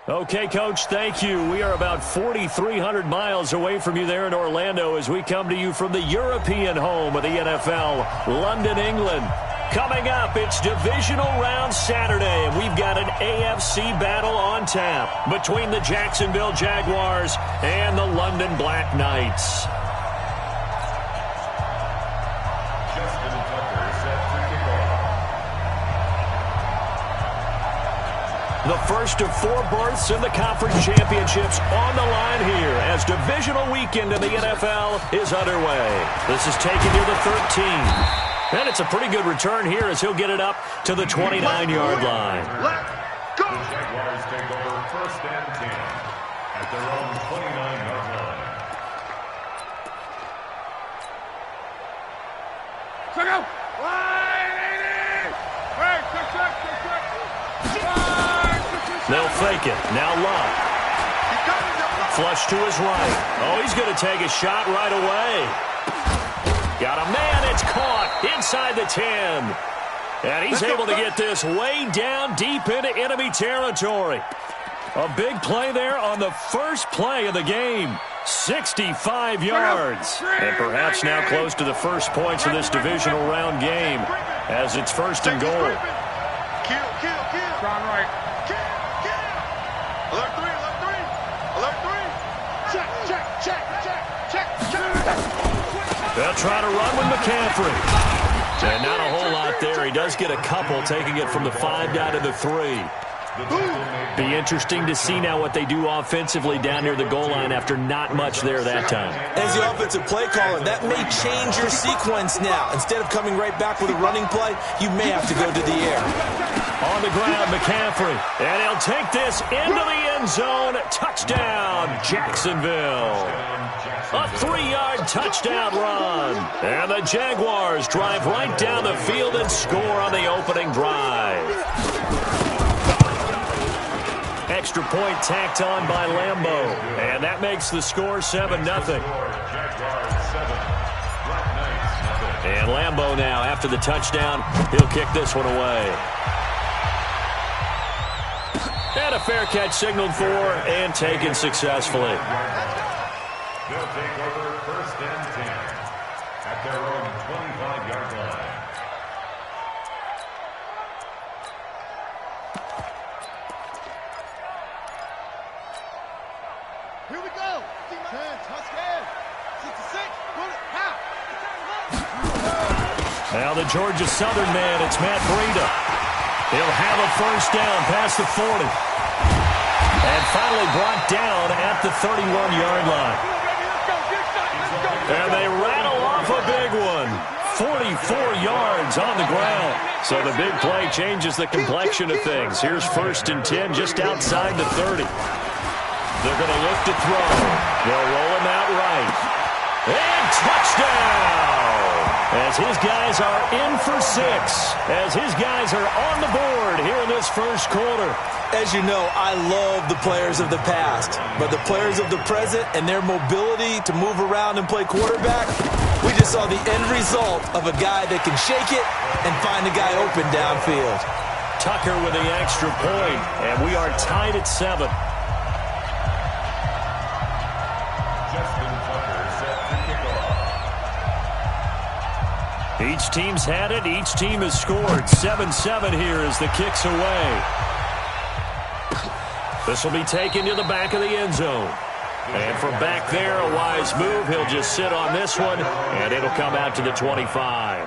Okay, Coach, thank you. We are about 4,300 miles away from you there in Orlando as we come to you from the European home of the NFL, London, England. Coming up, it's Divisional Round Saturday, and we've got an AFC battle on tap between the Jacksonville Jaguars and the London Black Knights. The first of 4 berths in the conference championships on the line here as divisional weekend in the NFL is underway. This is taking you to 13. And it's a pretty good return here as he'll get it up to the 29-yard line. Let's go! The Jaguars take over first and 10 at their own 29-yard line. Check out! They'll fake it. Now Love. Flush to his right. Oh, he's going to take a shot right away. Got a man. It's caught inside the 10. And he's able to get this way down deep into enemy territory. A big play there on the first play of the game. 65 yards. And perhaps now close to the first points of this divisional round game as it's first and goal. Kill. Strong right. Alert 3. Check. They'll try to run with McCaffrey. And not a whole lot there. He does get a couple, taking it from the 5 down to the 3. Be interesting to see now what they do offensively down near the goal line after not much there that time. As the offensive play caller, that may change your sequence now. Instead of coming right back with a running play, you may have to go to the air. On the ground, McCaffrey. And he'll take this into the end zone. Touchdown, Jacksonville. A 3-yard touchdown run. And the Jaguars drive right down the field and score on the opening drive. Extra point tacked on by Lambeau. And that makes the score 7-0. And Lambeau now, after the touchdown, he'll kick this one away. And a fair catch signaled for and taken successfully. They'll take over first and 10 at their own 25-yard line. Here we go. 10, touchdown. 66. Put it. How? Now the Georgia Southern man, it's Matt Breida. He'll have a first down past the 40. And finally brought down at the 31-yard line. And they rattle off a big one. 44 yards on the ground. So the big play changes the complexion of things. Here's first and 10 just outside the 30. They're going to look to throw. They'll roll him out right. And touchdown! As his guys are in for 6. As his guys are on the board here in this first quarter. As you know, I love the players of the past. But the players of the present and their mobility to move around and play quarterback, we just saw the end result of a guy that can shake it and find a guy open downfield. Tucker with the extra point, and we are tied at 7. Each team's had it. Each team has scored. 7-7 here as the kick's away. This will be taken to the back of the end zone. And from back there, a wise move. He'll just sit on this one, and it'll come out to the 25.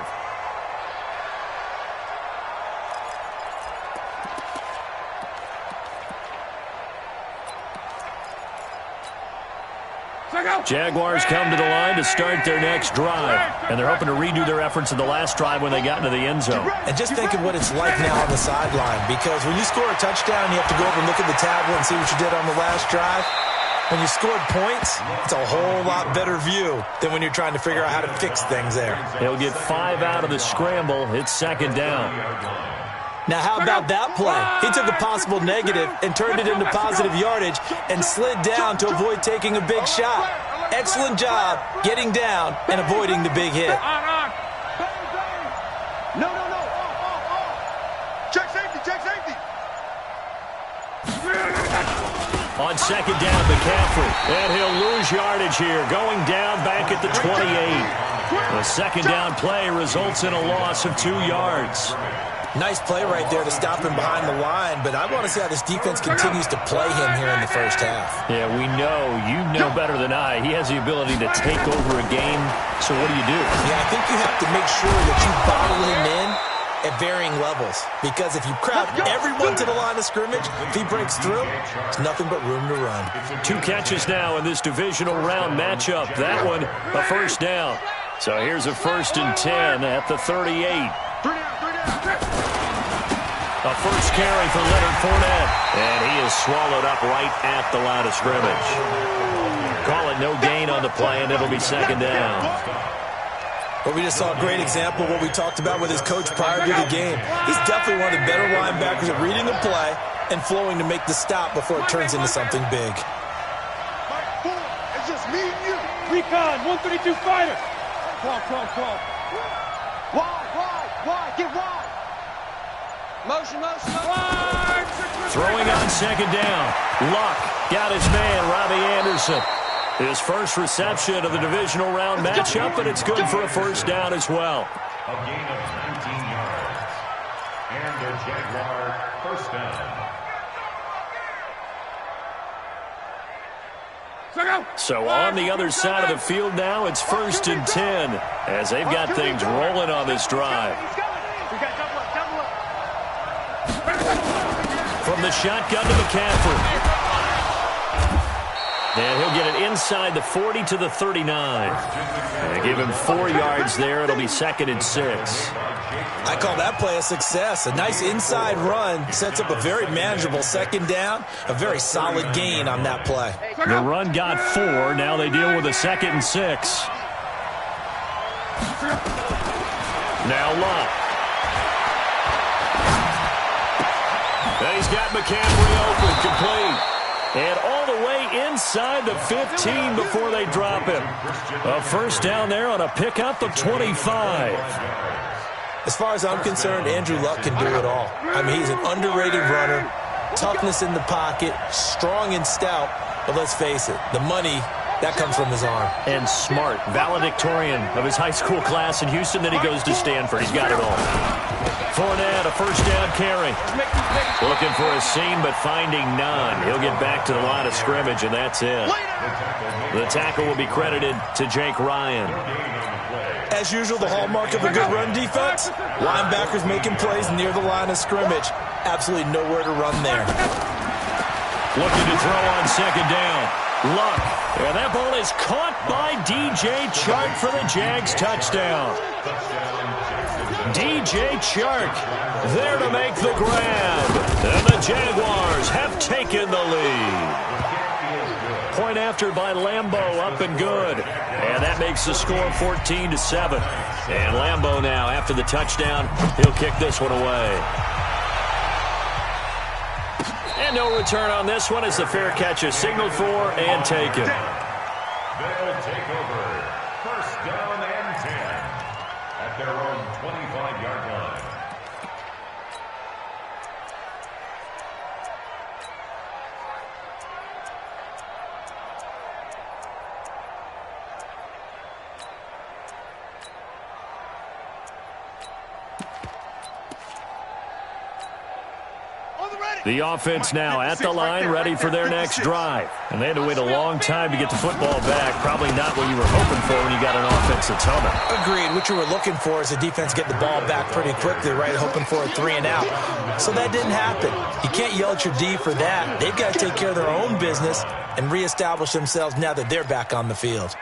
Jaguars come to the line to start their next drive. And they're hoping to redo their efforts in the last drive when they got into the end zone. And just think of what it's like now on the sideline. Because when you score a touchdown, you have to go over and look at the tablet and see what you did on the last drive. When you scored points, it's a whole lot better view than when you're trying to figure out how to fix things there. He'll get 5 out of the scramble. It's second down. Now, how about that play? He took a possible negative and turned it into positive yardage and slid down to avoid taking a big shot. Excellent job getting down and avoiding the big hit. No. Check safety. On second down, McCaffrey. And he'll lose yardage here, going down back at the 28. The second down play results in a loss of 2 yards. Nice play right there to stop him behind the line, but I want to see how this defense continues to play him here in the first half. Yeah, we know. You know better than I. He has the ability to take over a game, so what do you do? Yeah, I think you have to make sure that you bottle him in at varying levels, because if you crowd everyone to the line of scrimmage, if he breaks through, there's nothing but room to run. 2 catches now in this divisional round matchup. That one, a first down. So here's a 1st and 10 at the 38. A first carry for Leonard Fournette. And he is swallowed up right at the line of scrimmage. Call it no gain on the play, and it'll be second down. Well, we just saw a great example of what we talked about with his coach prior to the game. He's definitely one of the better linebackers at reading the play and flowing to make the stop before it turns into something big. It's just me and you. Recon, 132 fighter. Come. Wide, get wide. Motion. Throwing on second down. Luck got his man, Robbie Anderson. His first reception of the divisional round matchup, and it's good for a first down as well. A gain of 19 yards. And the Jaguar first down. So on the other side of the field now, it's 1st and 10 as they've got things rolling on this drive. From the shotgun to McCaffrey. And he'll get it inside the 40 to the 39. And they give him 4 yards there. It'll be 2nd and 6. I call that play a success. A nice inside run sets up a very manageable second down. A very solid gain on that play. The run got 4. Now they deal with a 2nd and 6. Now Luck. And he's got McCaffrey open, complete. And all the way inside the 15 before they drop him. A first down there on a pickup of 25. As far as I'm concerned, Andrew Luck can do it all. I mean, he's an underrated runner, toughness in the pocket, strong and stout. But let's face it, the money, that comes from his arm. And smart, valedictorian of his high school class in Houston. Then he goes to Stanford. He's got it all. Fournette, a first down carry. Looking for a seam, but finding none. He'll get back to the line of scrimmage, and that's it. The tackle will be credited to Jake Ryan. As usual, the hallmark of a good run defense, linebackers making plays near the line of scrimmage. Absolutely nowhere to run there. Looking to throw on second down. Luck. And that ball is caught by DJ Chark for the Jags touchdown. DJ Chark there to make the grab. And the Jaguars have taken the lead. Point after by Lambeau, up and good. And that makes the score 14-7. And Lambeau now, after the touchdown, he'll kick this one away. And no return on this one as the fair catch is signaled for and taken. They'll take over. First down and 10 at their own 25-yard line. The offense now at the line, ready for their next drive. And they had to wait a long time to get the football back. Probably not what you were hoping for when you got an offense that's humming. Agreed. What you were looking for is the defense get the ball back pretty quickly, right? Hoping for a 3 and out. So that didn't happen. You can't yell at your D for that. They've got to take care of their own business and reestablish themselves now that they're back on the field.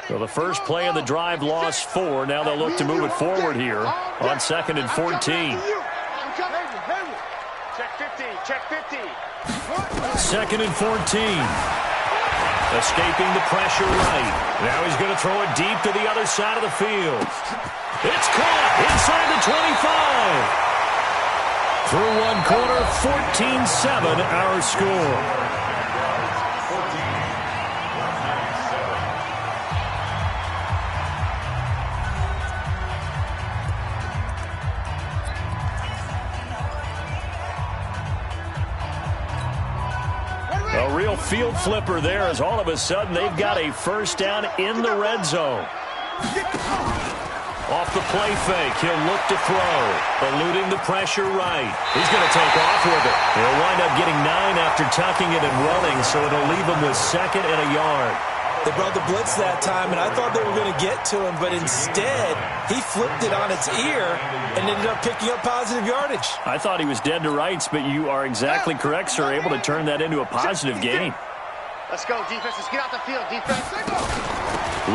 So the first play of the drive lost 4. Now they'll look to move it forward here on 2nd and 14. Check 50. 2nd and 14. Escaping the pressure right. Now he's going to throw it deep to the other side of the field. It's caught inside the 25. Through one quarter, 14-7 our score. A real field flipper there as all of a sudden they've got a first down in the red zone. Off the play fake, he'll look to throw. Eluding the pressure right. He's going to take off with it. He'll wind up getting 9 after tucking it and running, so it'll leave him with 2nd and a yard. They brought the blitz that time, and I thought they were going to get to him, but instead, he flipped it on its ear and ended up picking up positive yardage. I thought he was dead to rights, but you are exactly correct, sir, able to turn that into a positive gain. Let's go, defense. Let's get out the field, defense.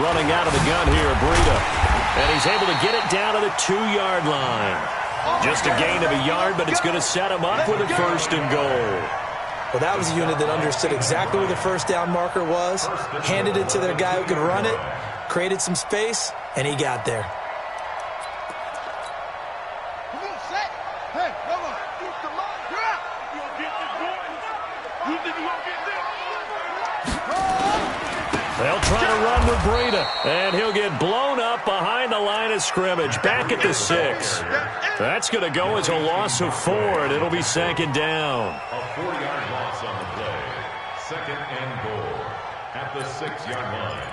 Running out of the gun here, Breida. And he's able to get it down to the 2-yard line. Just a gain of a yard, but it's going to set him up with a 1st and goal. Well, that was a unit that understood exactly where the first down marker was, handed it to their guy who could run it, created some space, and he got there. Come on, set. Hey, come on. Come on. You're out. You gonna get this, boy? You think you gonna get this? They'll try to run with Breida, and he'll get blown up behind the line of scrimmage, back at the 6. That's going to go as a loss of 4, and it'll be 2nd down. A 4-yard loss on the play. 2nd and goal at the 6-yard line.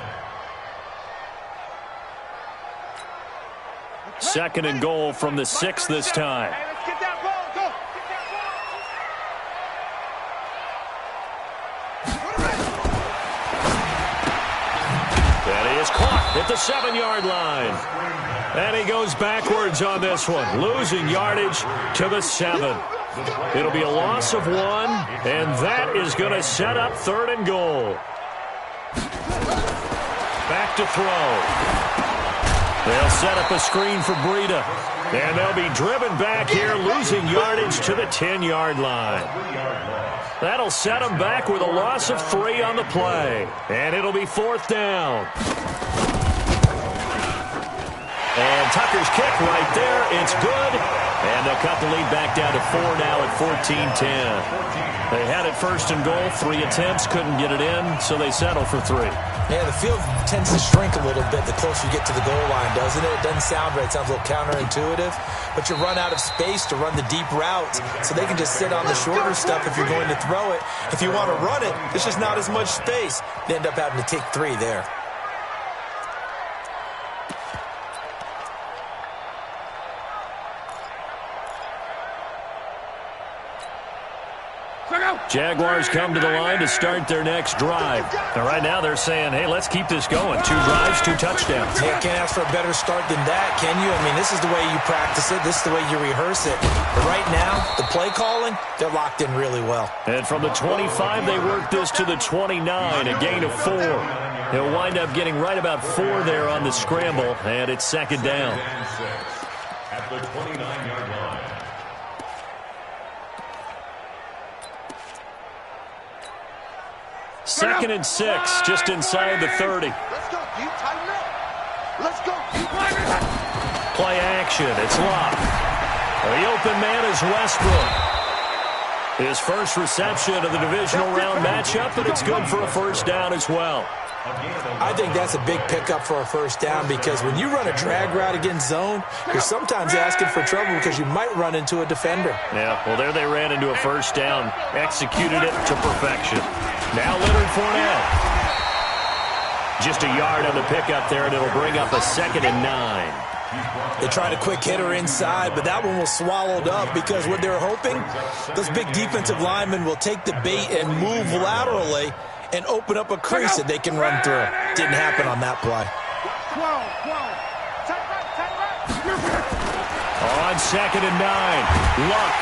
2nd and goal from the 6 this time. Hey, let's get that ball. Go. And he is caught at the 7-yard line. And he goes backwards on this one, losing yardage to the 7. It'll be a loss of 1, and that is going to set up 3rd and goal. Back to throw. They'll set up a screen for Breida, and they'll be driven back here, losing yardage to the 10-yard line. That'll set them back with a loss of 3 on the play, and it'll be 4th down. And Tucker's kick right there. It's good. And they'll cut the lead back down to 4 now at 14-10. They had it 1st and goal. 3 attempts. Couldn't get it in, so they settle for 3. Yeah, the field tends to shrink a little bit the closer you get to the goal line, doesn't it? It doesn't sound right. It sounds a little counterintuitive. But you run out of space to run the deep routes, so they can just sit on the shorter stuff if you're going to throw it. If you want to run it, there's just not as much space. They end up having to take 3 there. Jaguars come to the line to start their next drive. And right now they're saying, hey, let's keep this going. 2 drives, 2 touchdowns. Yeah, can't ask for a better start than that, can you? I mean, this is the way you practice it. This is the way you rehearse it. But right now, the play calling, they're locked in really well. And from the 25, they work this to the 29, a gain of 4. He'll wind up getting right about 4 there on the scramble, and it's 2nd down. At the 29-yard line. Second and 6, just inside the 30. Let's go. You tighten up. Let's go. Play action. It's locked. The open man is Westbrook. His first reception of the divisional round matchup, but it's good for a 1st down as well. I think that's a big pickup for a 1st down because when you run a drag route against zone, you're sometimes asking for trouble because you might run into a defender. Yeah, well, there they ran into a 1st down, executed it to perfection. Now Leonard Fournette. Just a yard on the pickup there, and it'll bring up a 2nd and 9. They tried a quick hitter inside, but that one was swallowed up because what they're hoping, those big defensive linemen will take the bait and move laterally and open up a crease that they can run through. Didn't happen on that play. On 2nd and 9, Luck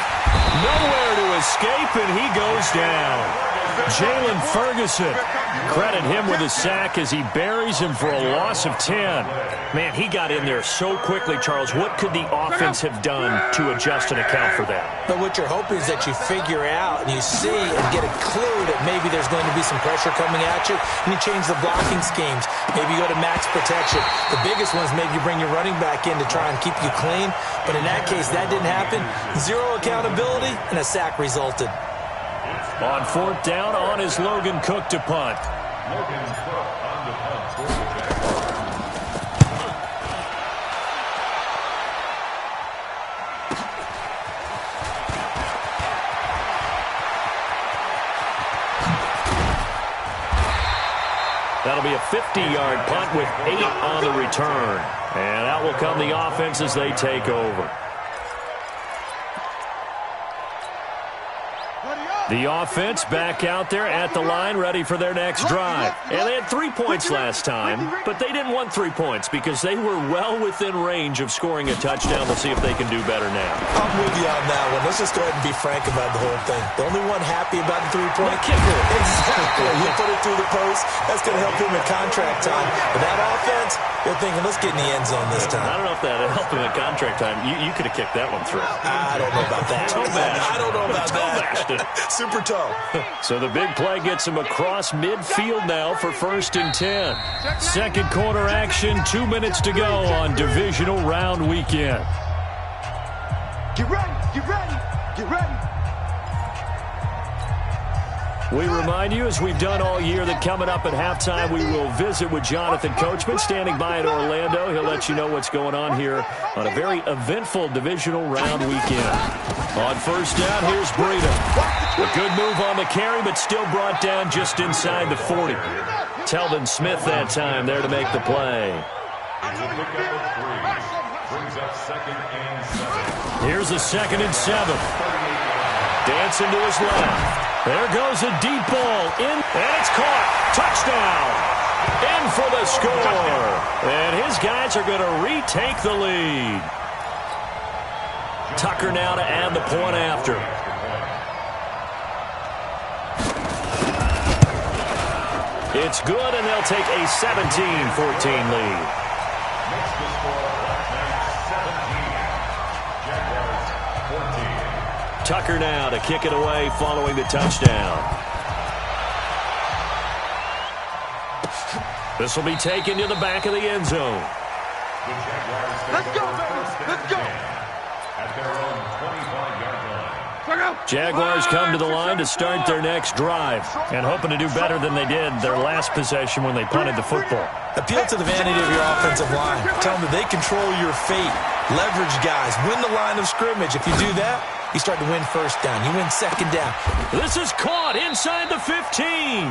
nowhere to escape, and he goes down. Jalen Ferguson, credit him with a sack as he buries him for a loss of 10. Man, he got in there so quickly, Charles. What could the offense have done to adjust and account for that? But what you're hoping is that you figure out and you see and get a clue that maybe there's going to be some pressure coming at you, and you change the blocking schemes. Maybe you go to max protection. The biggest one is maybe you bring your running back in to try and keep you clean. But in that case, that didn't happen. 0 accountability, and a sack resulted. On 4th down, on is Logan Cook to punt. Logan Cook on the punt for the Jaguars. That'll be a 50-yard punt with 8 on the return. And out will come the offense as they take over. The offense back out there at the line, ready for their next drive. And they had 3 points last time, but they didn't want 3 points because they were well within range of scoring a touchdown. We'll see if they can do better now. I'm with you on that one. Let's just go ahead and be frank about the whole thing. The only one happy about the 3-point kicker. Exactly. He put it through the post. That's going to help him in contract time. But that offense, they're thinking, let's get in the end zone this time. I don't know if that helped him in contract time. You could have kicked that one through. I don't know about that. I don't know about that. Super tough. So the big play gets him across midfield now for 1st and 10. Second quarter action, 2 minutes to go on divisional round weekend. Get ready, get ready, get ready. We remind you, as we've done all year, that coming up at halftime, we will visit with Jonathan Coachman, standing by in Orlando. He'll let you know what's going on here on a very eventful divisional round weekend. On first down, here's Breida. A good move on the carry, but still brought down just inside the 40. Telvin Smith that time there to make the play. It's a pickup of 3. Brings up 2nd and 7. Here's a 2nd and 7. Dancing to his left. There goes a deep ball in, and it's caught. Touchdown. In for the score. And his guys are going to retake the lead. Tucker now to add the point after. It's good, and they'll take a 17-14 lead. Makes the score last night 17. Jaguars 14. Tucker now to kick it away following the touchdown. This will be taken to the back of the end zone. The Jaguars Let's go, baby. first and Let's go. 10 at their own 25-yard line. Jaguars come to the line to start their next drive and hoping to do better than they did their last possession when they punted the football. Appeal to the vanity of your offensive line. Tell them that they control your fate. Leverage guys. Win the line of scrimmage. If you do that, you start to win first down. You win second down. This is caught inside the 15.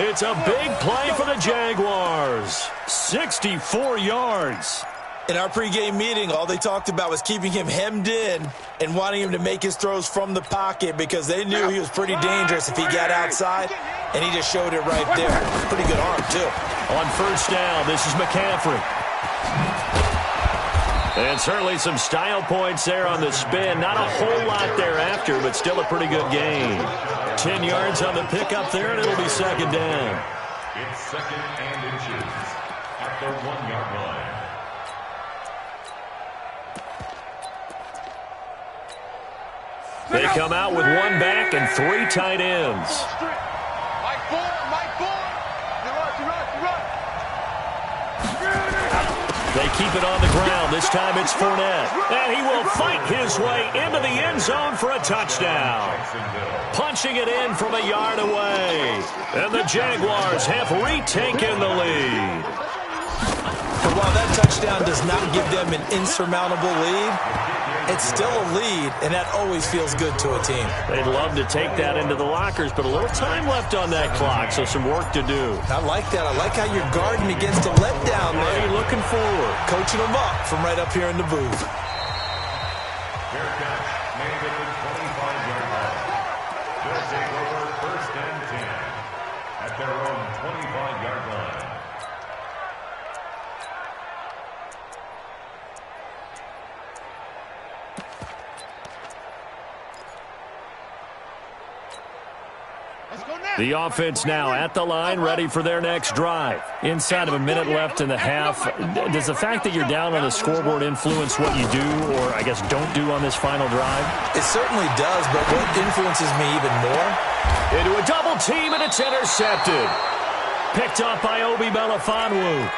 It's a big play for the Jaguars. 64 yards. In our pregame meeting, all they talked about was keeping him hemmed in and wanting him to make his throws from the pocket because they knew he was pretty dangerous if he got outside, and he just showed it right there. Pretty good arm, too. On first down, this is McCaffrey. And certainly some style points there on the spin. Not a whole lot thereafter, but still a pretty good gain. 10 yards on the pickup there, and it'll be second down. It's 2nd and inches at the 1-yard line. They come out with 1 back and 3 tight ends. Mike Ford. They keep it on the ground. This time it's Fournette. And he will fight his way into the end zone for a touchdown. Punching it in from a yard away. And the Jaguars have retaken the lead. But while that touchdown does not give them an insurmountable lead, it's still a lead, and that always feels good to a team. They'd love to take that into the lockers, but a little time left on that clock, so some work to do. I like that. I like how you're guarding against a letdown there. Are you looking forward? Coaching them up from right up here in the booth. Fair catch made at the 25-yard line. They'll take over 1st and 10 at their own 25-yard line. The offense now at the line, ready for their next drive. Inside of a minute left in the half. Does the fact that you're down on the scoreboard influence what you do, or I guess don't do on this final drive? It certainly does, but what influences me even more? Into a double team, and it's intercepted. Picked up by Obi Melifonwu.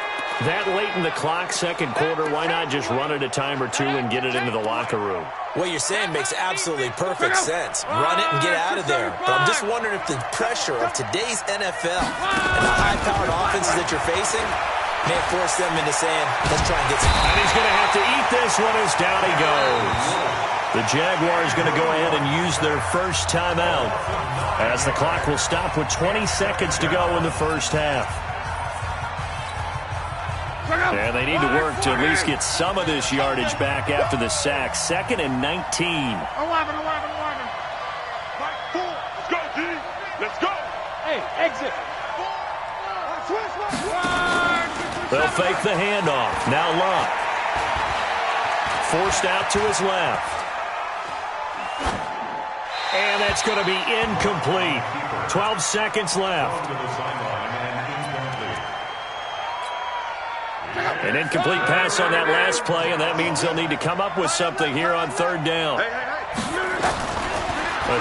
That late in the clock, second quarter, why not just run it a time or two and get it into the locker room? What you're saying makes absolutely perfect sense. Run it and get out of there. But I'm just wondering if the pressure of today's NFL and the high-powered offenses that you're facing may force them into saying, let's try and get some. And he's going to have to eat this one as down he goes. The Jaguars going to go ahead and use their first timeout as the clock will stop with 20 seconds to go in the first half. And they need to work to at least get some of this yardage back after the sack. 2nd and 19. 11. Right, 4. Let's go, D. Let's go. Hey, exit. They'll fake the handoff. Now Love. Forced out to his left. And that's going to be incomplete. 12 seconds left. An incomplete pass on that last play, and that means they'll need to come up with something here on 3rd down. A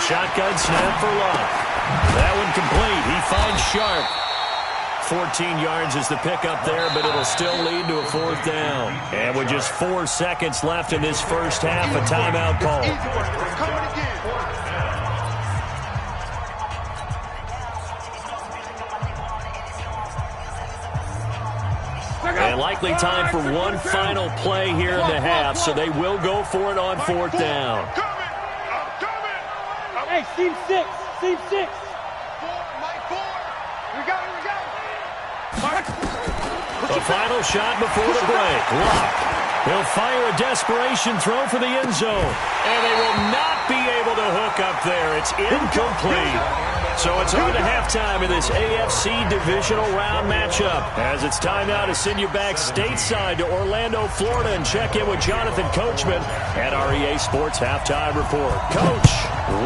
shotgun snap for Love. That one complete. He finds Sharp. 14 yards is the pickup there, but it'll still lead to a 4th down. And with just 4 seconds left in this first half, a timeout call. And likely time for one final play here in the half, so they will go for it on 4th down. Hey, seam 6. Seam 6. The final shot before the break. Luck. He'll fire a desperation throw for the end zone. And they will not be able to hook up there. It's incomplete. So it's on to halftime in this AFC divisional round matchup. As it's time now to send you back stateside to Orlando, Florida, and check in with Jonathan Coachman at our EA Sports Halftime Report. Coach,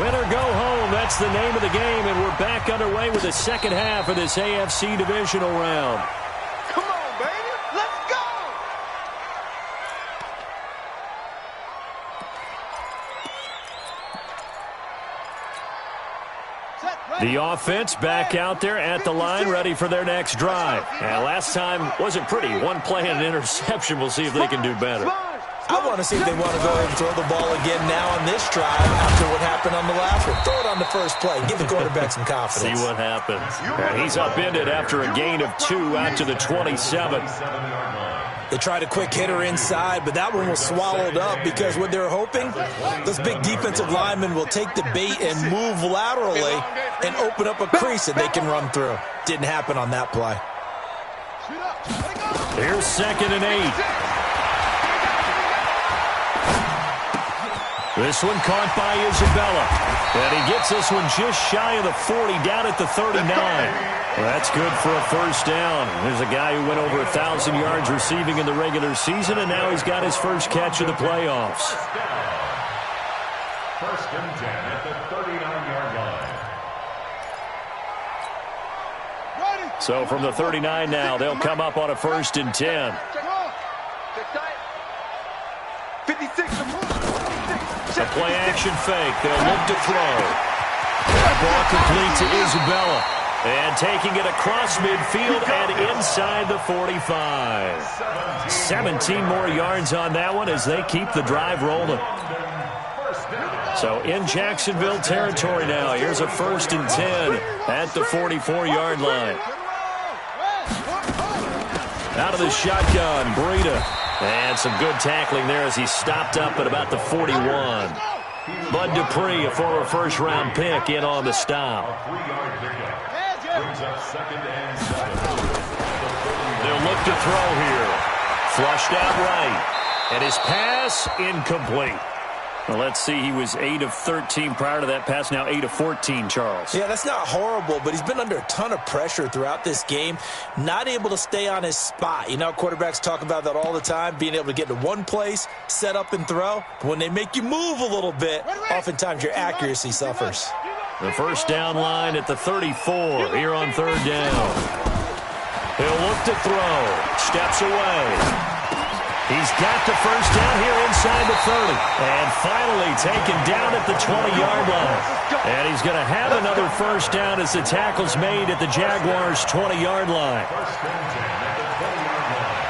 win or go home. That's the name of the game, and we're back underway with the second half of this AFC divisional round. Come on, baby. Let's go. The offense back out there at the line, ready for their next drive. And last time wasn't pretty. One play and an interception. We'll see if they can do better. I want to see if they want to go ahead and throw the ball again now on this drive after what happened on the last one. Throw it on the first play. Give the quarterback some confidence. See what happens. And he's upended after a gain of 2 out to the 27. They tried a quick hitter inside, but that one was swallowed up because what they're hoping, those big defensive linemen will take the bait and move laterally and open up a crease that they can run through. Didn't happen on that play. Here's 2nd and 8. This one caught by Isabella. And he gets this one just shy of the 40, down at the 39. Well, that's good for a first down. There's a guy who went over 1,000 yards receiving in the regular season, and now he's got his first catch of the playoffs. 1st and 10 at the 39-yard line. So from the 39 now, they'll come up on a 1st and 10. 56. A play-action fake. They'll look to throw. That ball complete to Isabella. And taking it across midfield and inside the 45. 17 more yards on that one as they keep the drive rolling. So in Jacksonville territory now. Here's a 1st and 10 at the 44-yard line. Out of the shotgun, Breida. And some good tackling there as he stopped up at about the 41. Bud Dupree, a former first-round pick, in on the stop. A 3-yard pickup. Brings up 2nd and 7. They'll look to throw here. Flushed out right. And his pass incomplete. Well, let's see. He was 8 of 13 prior to that pass. Now 8 of 14, Charles. Yeah, that's not horrible, but he's been under a ton of pressure throughout this game. Not able to stay on his spot. You know, quarterbacks talk about that all the time, being able to get to one place, set up and throw. When they make you move a little bit, oftentimes your accuracy suffers. The first down line at the 34 here on 3rd down. He'll look to throw. Steps away. He's got the first down here inside the 30. And finally taken down at the 20-yard line. And he's going to have another first down as the tackle's made at the Jaguars' 20-yard line. 1st and 10 at the 20-yard line.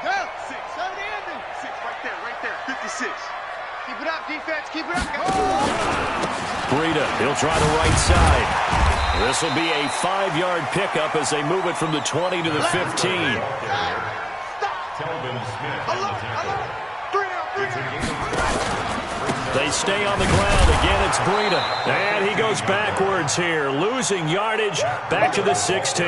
Down. 6. 70 ending. 6 right there. 56. Keep it up, defense. Keep it up. Breida, he'll try the right side. This will be a 5-yard pickup as they move it from the 20 to the 15. They stay on the ground. Again, it's Breida. And he goes backwards here, losing yardage back to the 16.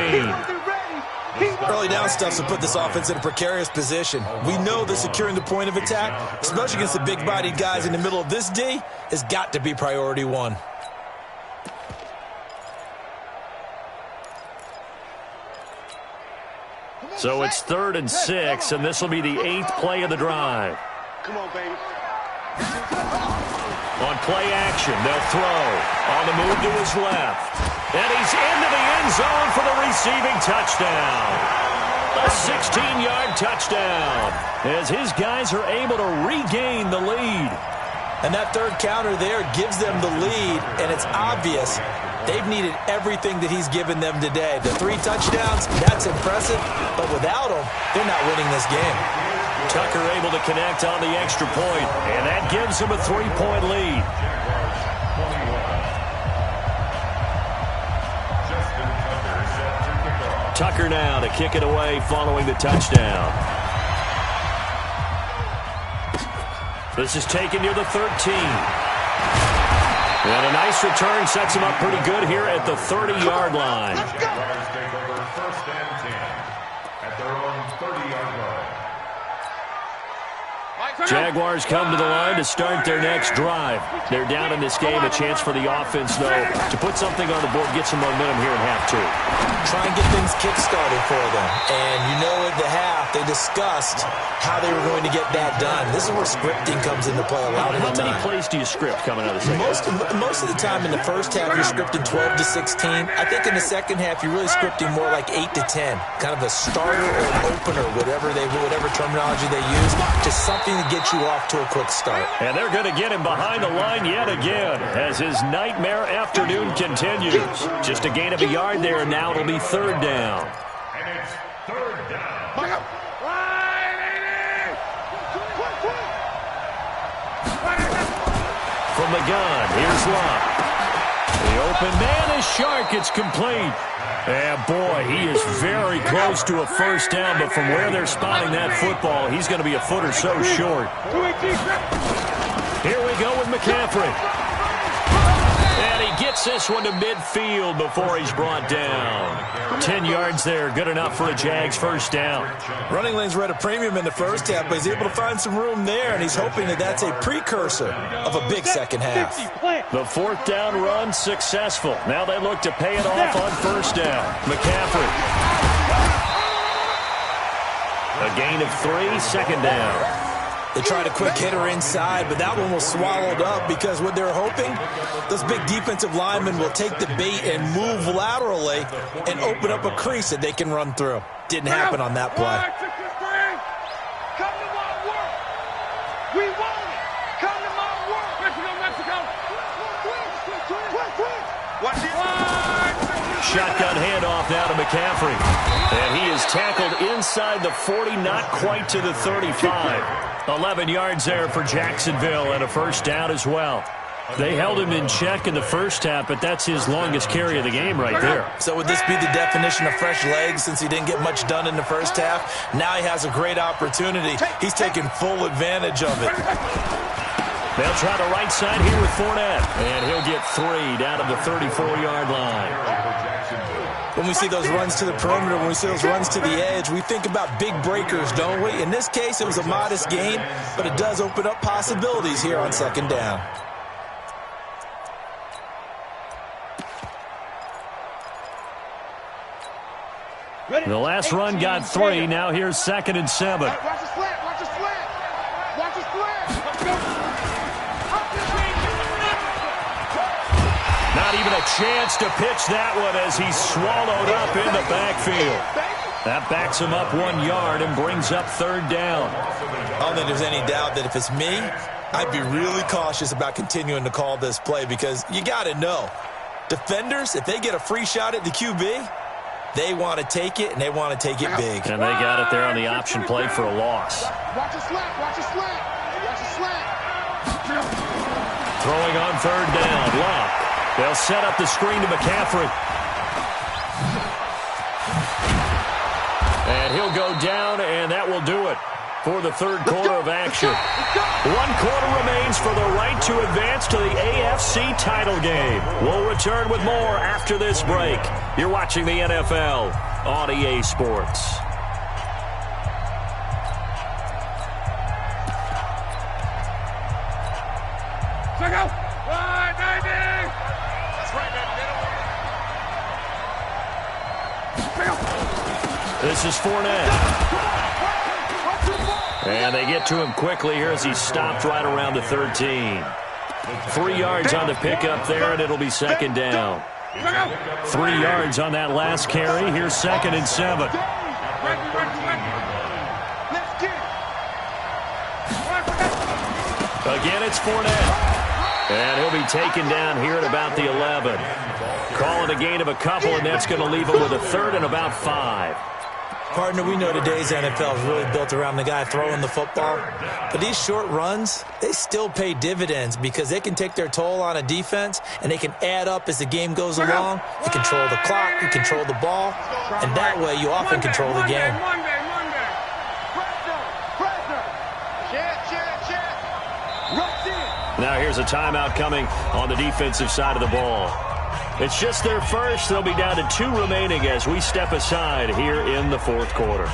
Early down stuff to put this offense in a precarious position. We know that securing the point of attack, especially against the big-bodied guys in the middle of this D, has got to be priority one. So it's 3rd and 6, and this will be the 8th play of the drive. Come on, baby. On play action, they'll throw. On the move to his left. And he's into the end zone for the receiving touchdown. A 16-yard touchdown as his guys are able to regain the lead. And that third counter there gives them the lead, and it's obvious they've needed everything that he's given them today. The 3 touchdowns, that's impressive, but without him, they're not winning this game. Tucker able to connect on the extra point, and that gives him a 3-point lead. Tucker now to kick it away following the touchdown. This is taken near the 13. And a nice return sets him up pretty good here at the 30-yard line. Jaguars take over 1st and 10 at their own 30-yard line. Jaguars come to the line to start their next drive. They're down in this game. A chance for the offense, though, to put something on the board, get some momentum here in half 2. Try and get things kick-started for them. And you know at the half, they discussed how they were going to get that done. This is where scripting comes into play a lot of the time. How many plays do you script coming out of the second half? Most of the time in the first half, you're scripting 12 to 16. I think in the second half, you're really scripting more like 8 to 10. Kind of a starter or an opener, whatever terminology they use, just something to get you off to a quick start. And they're going to get him behind the line yet again as his nightmare afternoon continues. Just a gain of a yard there, and now it'll be 3rd down. And it's 3rd down. From the gun, here's Locke. The open man is Shark. It's complete. And boy, he is very close to a 1st down, but from where they're spotting that football, he's going to be a foot or so short. Here we go with McCaffrey. And he gets this one to midfield before he's brought down. 10 yards there, good enough for a Jags 1st down. Running lanes were at a premium in the first half, but he's able to find some room there, and he's hoping that that's a precursor of a big second half. The 4th down run successful. Now they look to pay it off on 1st down. McCaffrey. A gain of 3, 2nd down. They tried a quick hitter inside, but that one was swallowed up because what they're hoping, those big defensive linemen will take the bait and move laterally and open up a crease that they can run through. Didn't happen on that play. Come to my work. We want it. Come to my work. Mexico. Watch it. Shotgun handoff now to McCaffrey. And he is tackled inside the 40, not quite to the 35. 11 yards there for Jacksonville and a 1st down as well. They held him in check in the first half, but that's his longest carry of the game right there. So would this be the definition of fresh legs since he didn't get much done in the first half? Now he has a great opportunity. He's taking full advantage of it. They'll try the right side here with Fournette, and he'll get 3 down to the 34-yard line. When we see those runs to the perimeter, when we see those runs to the edge, we think about big breakers, don't we? In this case, it was a modest gain, but it does open up possibilities here on 2nd down. The last run got 3. Now here's 2nd and 7. Watch the slant. Watch the slant. Watch the slant. Not even a chance to pitch that one as he's swallowed up in the backfield. That backs him up 1 yard and brings up 3rd down. I don't think there's any doubt that if it's me, I'd be really cautious about continuing to call this play because you got to know, defenders, if they get a free shot at the QB, they want to take it, and they want to take it big. And they got it there on the option play for a loss. Watch the slant. Watch the slant. Watch the slant. Throwing on 3rd down, Locke. They'll set up the screen to McCaffrey. he'll go down, and that will do it for the third quarter of action. 1 quarter remains for the right to advance to the AFC title game. We'll return with more after this break. You're watching the NFL on EA Sports. Check out. Right, baby. That's right, baby. This is Fournette. And they get to him quickly here as he's stopped right around the 13. 3 yards on the pickup there, and it'll be second down. 3 yards on that last carry. Here's 2nd and 7. Again, it's Fournette. And he'll be taken down here at about the 11. Calling a gain of a couple, and that's going to leave him with a 3rd and about 5. Partner, we know today's NFL is really built around the guy throwing the football. But these short runs, they still pay dividends because they can take their toll on a defense, and they can add up as the game goes along. You control the clock, you control the ball, and that way you often control the game. Now here's a timeout coming on the defensive side of the ball. It's just their first. They'll be down to 2 remaining as we step aside here in the 4th quarter.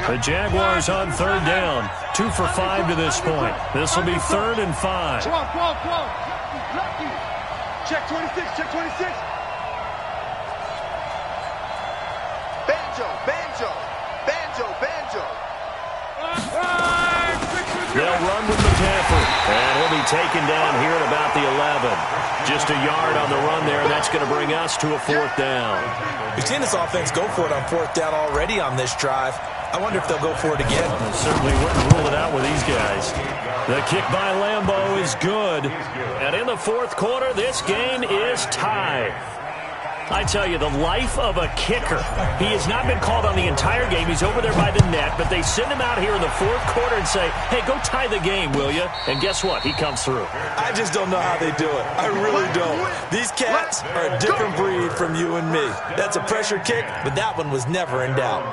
The Jaguars on 3rd down. 2 for 5 to this point. This will be 3rd and 5. Come on. Check 26, check 26. Banjo. They'll run with McCaffrey, and he'll be taken down here at about the 11. Just a yard on the run there, and that's going to bring us to a 4th down. We've seen this offense go for it on 4th down already on this drive. I wonder if they'll go for it again. Well, certainly wouldn't rule it out with these guys. The kick by Lambeau is good. And in the 4th quarter, this game is tied. I tell you, the life of a kicker. He has not been called on the entire game. He's over there by the net, but they send him out here in the 4th quarter and say, hey, go tie the game, will you? And guess what? He comes through. I just don't know how they do it. I really don't. These cats are a different breed from you and me. That's a pressure kick, but that one was never in doubt.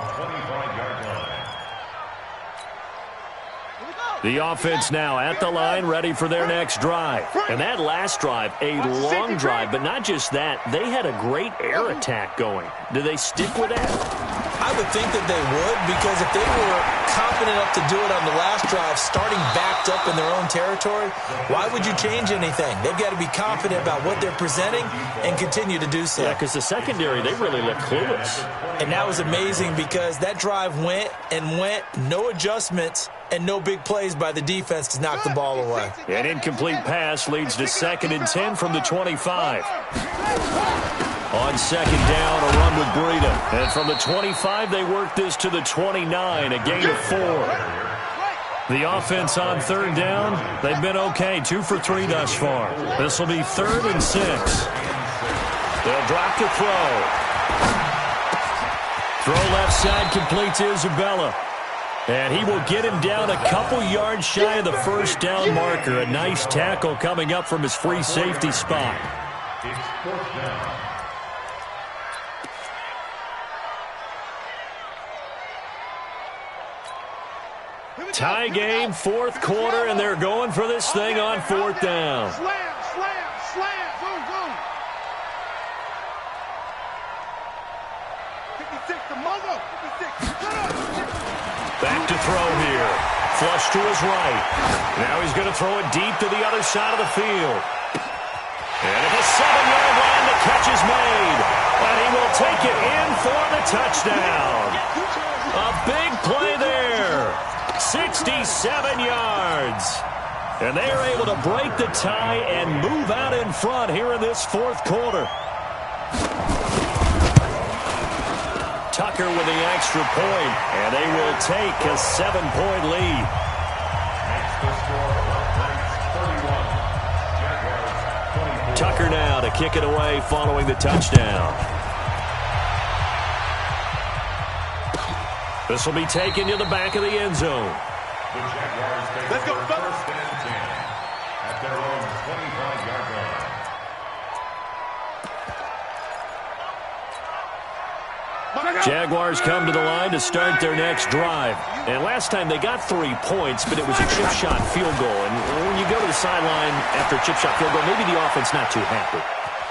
The offense now at the line, ready for their next drive. And that last drive, a long drive, but not just that. They had a great air attack going. Do they stick with that? I would think that they would, because if they were confident enough to do it on the last drive, starting backed up in their own territory, why would you change anything? They've got to be confident about what they're presenting and continue to do so. Yeah, because the secondary, they really look clueless. And that was amazing because that drive went, no adjustments, and no big plays by the defense to knock the ball away. An incomplete pass leads to 2nd and 10 from the 25. On 2nd down, a run with Breida. And from the 25, they work this to the 29, a gain of 4. The offense on 3rd down, they've been okay, 2 for 3 thus far. This will be 3rd and 6. They'll drop to throw. Throw left side completes Isabella. And he will get him down a couple yards shy of the 1st down marker. A nice tackle coming up from his free safety spot. It's 4th down. Tie game, 4th quarter, and they're going for this thing on 4th down. Slam. Boom. 56, the mother. 56. Back to throw here. Flush to his right. Now he's going to throw it deep to the other side of the field. And at the 7-yard line, the catch is made. And he will take it in for the touchdown. A big play there. 67 yards. And they are able to break the tie and move out in front here in this 4th quarter. Tucker with the extra point, and they will take a 7-point lead. Tucker now to kick it away following the touchdown. This will be taken to the back of the end zone. The Jaguars take Let's go, over fellas. 1st and 10 at their own 25-yard line. Jaguars come to the line to start their next drive. And last time they got 3 points, but it was a chip shot field goal. And when you go to the sideline after a chip shot field goal, maybe the offense not too happy.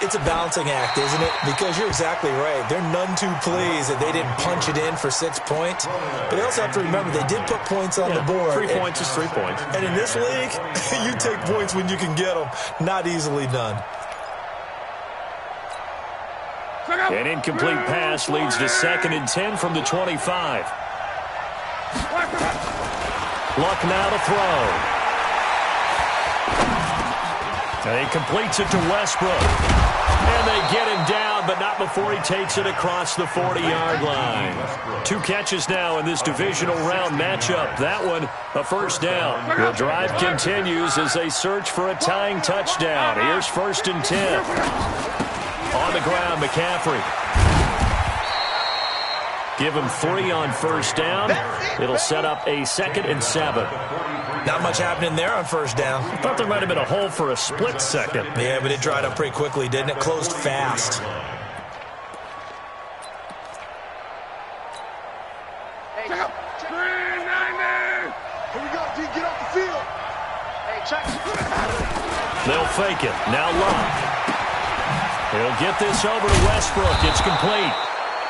It's a balancing act, isn't it? Because you're exactly right. They're none too pleased that they didn't punch it in for 6 points. But they also have to remember they did put points on the board. 3 points is 3 points. And in this league, you take points when you can get them. Not easily done. An incomplete pass leads to 2nd and 10 from the 25. Luck now to throw. And he completes it to Westbrook. And they get him down, but not before he takes it across the 40-yard line. 2 catches now in this divisional round matchup. That one, a first down. The drive continues as they search for a tying touchdown. Here's 1st and 10. On the ground, McCaffrey. Give him 3 on first down. It'll set up a 2nd and 7. Not much happening there on first down. I thought there might have been a hole for a split second. Yeah, but it dried up pretty quickly, didn't it? Closed fast. Here we go, D. Get off the field. Hey, check. They'll fake it. Now Luck. He'll get this over to Westbrook. It's complete.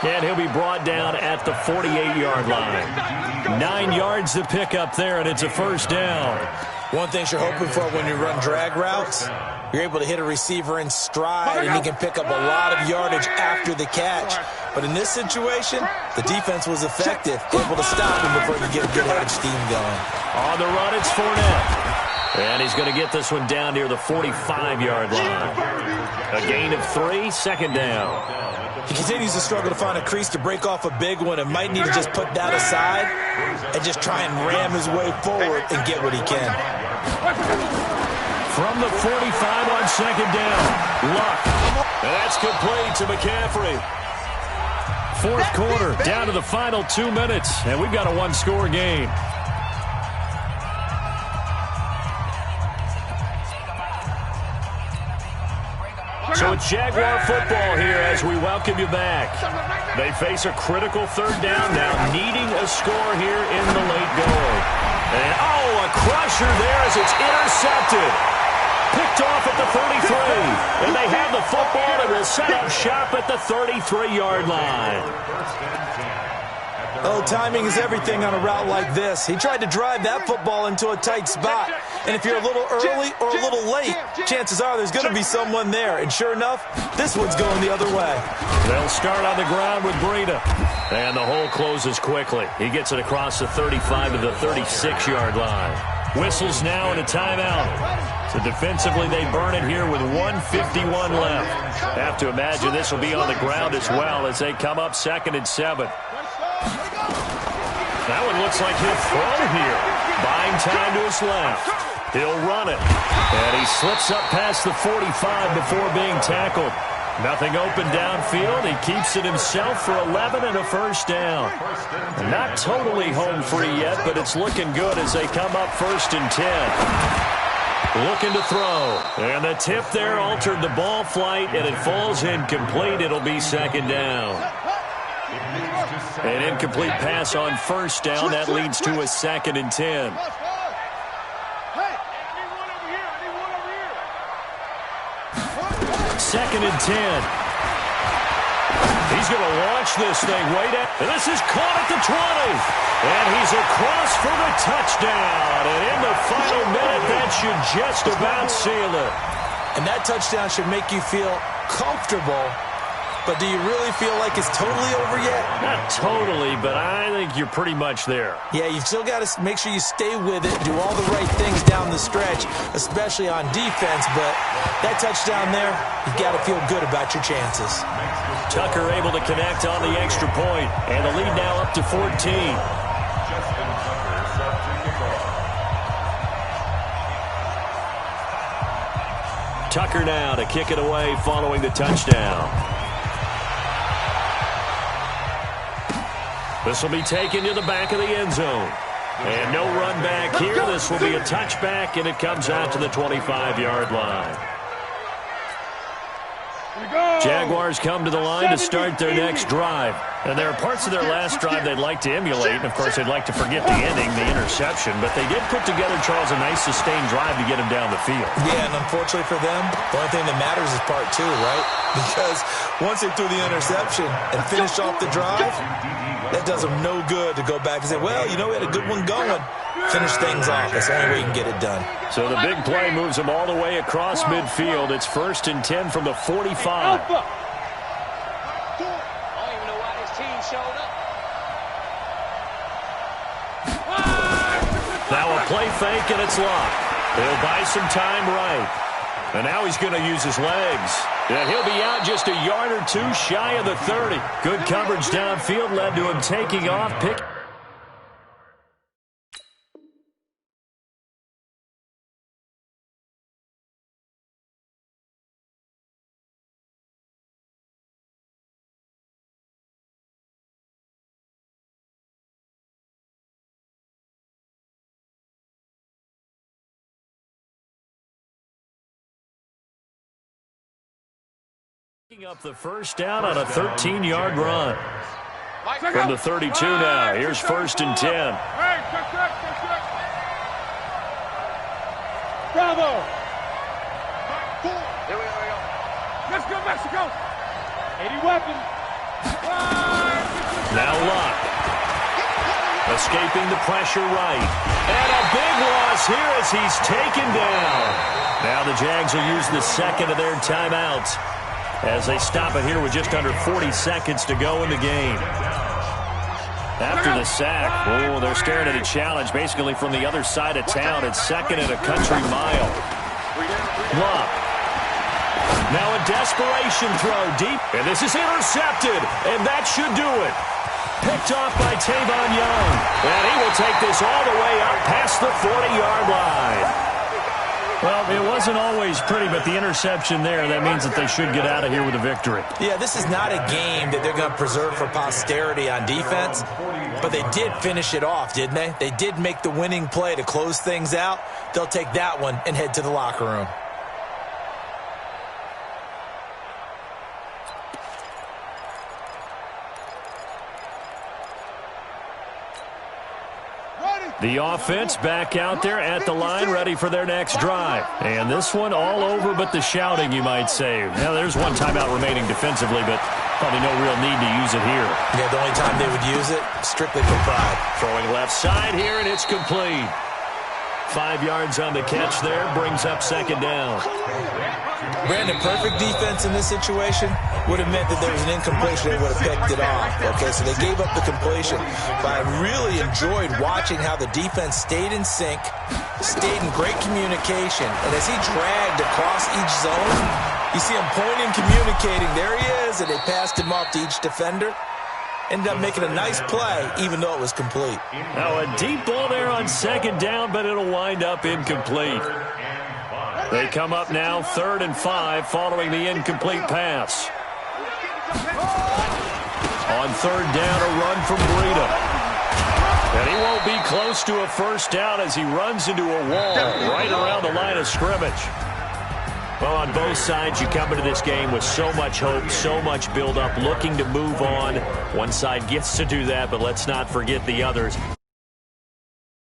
And he'll be brought down at the 48-yard line. 9 yards to pick up there, and it's a first down. One thing you're hoping for when you run drag routes, you're able to hit a receiver in stride, and he can pick up a lot of yardage after the catch. But in this situation, the defense was effective, able to stop him before you get a good head of steam going. On the run, it's Fournette. And he's going to get this one down near the 45-yard line. A gain of 3, 2nd down. He continues to struggle to find a crease to break off a big one and might need to just put that aside and just try and ram his way forward and get what he can. From the 45 on 2nd down, Luck. And that's complete to McCaffrey. 4th quarter, down to the final 2 minutes, and we've got a 1-score game. So it's Jaguar football here as we welcome you back. They face a critical 3rd down now, needing a score here in the late going. And, a crusher there as it's intercepted. Picked off at the 33. And they have the football and will set up shop at the 33-yard line. Oh, timing is everything on a route like this. He tried to drive that football into a tight spot. And if you're a little early or a little late, chances are there's going to be someone there. And sure enough, this one's going the other way. They'll start on the ground with Breida. And the hole closes quickly. He gets it across the 35 to the 36-yard line. Whistles now and a timeout. So defensively, they burn it here with 1:51 left. Have to imagine this will be on the ground as well as they come up 2nd and 7. That one looks like he'll throw here. Buying time to his left. He'll run it. And he slips up past the 45 before being tackled. Nothing open downfield. He keeps it himself for 11 and a first down. Not totally home free yet, but it's looking good as they come up 1st and 10. Looking to throw. And the tip there altered the ball flight, and it falls incomplete. It'll be 2nd down. An incomplete pass on first down. That leads to a 2nd and 10. Second and 10. He's going to launch this thing way down. And this is caught at the 20. And he's across for the touchdown. And in the final minute, that should just about seal it. And that touchdown should make you feel comfortable. But do you really feel like it's totally over yet? Not totally, but I think you're pretty much there. Yeah, you've still got to make sure you stay with it, do all the right things down the stretch, especially on defense. But that touchdown there, you've got to feel good about your chances. Tucker able to connect on the extra point, and the lead now up to 14. Tucker now to kick it away following the touchdown. This will be taken to the back of the end zone. And no run back here. This will be a touchback, and it comes out to the 25-yard line. Jaguars come to the line to start their next drive. And there are parts of their last drive they'd like to emulate. And, of course, they'd like to forget the ending, the interception. But they did put together, Charles, a nice sustained drive to get him down the field. Yeah, and unfortunately for them, the only thing that matters is part two, right? Because once they threw the interception and finished off the drive, that does them no good to go back and say, well, you know, we had a good one going. Finish things off. That's the only way you can get it done. So the big play moves them all the way across midfield. It's 1st and 10 from the 45. Now a play fake, and it's locked. He'll buy some time right. And now he's going to use his legs. And he'll be out just a yard or two shy of the 30. Good coverage downfield led to him taking off. Picking up the first down on a 13-yard run. From the 32 now, here's 1st and 10. Bravo! Here we go. Let's go, Mexico! 80 weapons. Now Luck. Escaping the pressure right. And a big loss here as he's taken down. Now the Jags will use the second of their timeouts as they stop it here with just under 40 seconds to go in the game. After the sack, they're staring at a challenge basically from the other side of town. It's 2nd and a country mile. Luck. Now a desperation throw deep, and this is intercepted, and that should do it. Picked off by Tavon Young, and he will take this all the way up past the 40-yard line. Well, it wasn't always pretty, but the interception there, that means that they should get out of here with a victory. Yeah, this is not a game that they're going to preserve for posterity on defense, but they did finish it off, didn't they? They did make the winning play to close things out. They'll take that one and head to the locker room. The offense back out there at the line, ready for their next drive. And this one all over but the shouting, you might say. Now, there's one timeout remaining defensively, but probably no real need to use it here. Yeah, the only time they would use it, strictly for pride. Throwing left side here, and it's complete. 5 yards on the catch there, brings up 2nd down. Brandon, perfect defense in this situation would have meant that there was an incompletion. They would have picked it off. Okay, so they gave up the completion. But I really enjoyed watching how the defense stayed in sync, stayed in great communication. And as he dragged across each zone, you see him pointing, communicating. There he is, and they passed him off to each defender. Ended up making a nice play, even though it was complete. Now a deep ball there on 2nd down, but it'll wind up incomplete. They come up now 3rd and 5 following the incomplete pass. On 3rd down, a run from Breida. And he won't be close to a first down as he runs into a wall right around the line of scrimmage. Well, on both sides, you come into this game with so much hope, so much build-up, looking to move on. One side gets to do that, but let's not forget the others.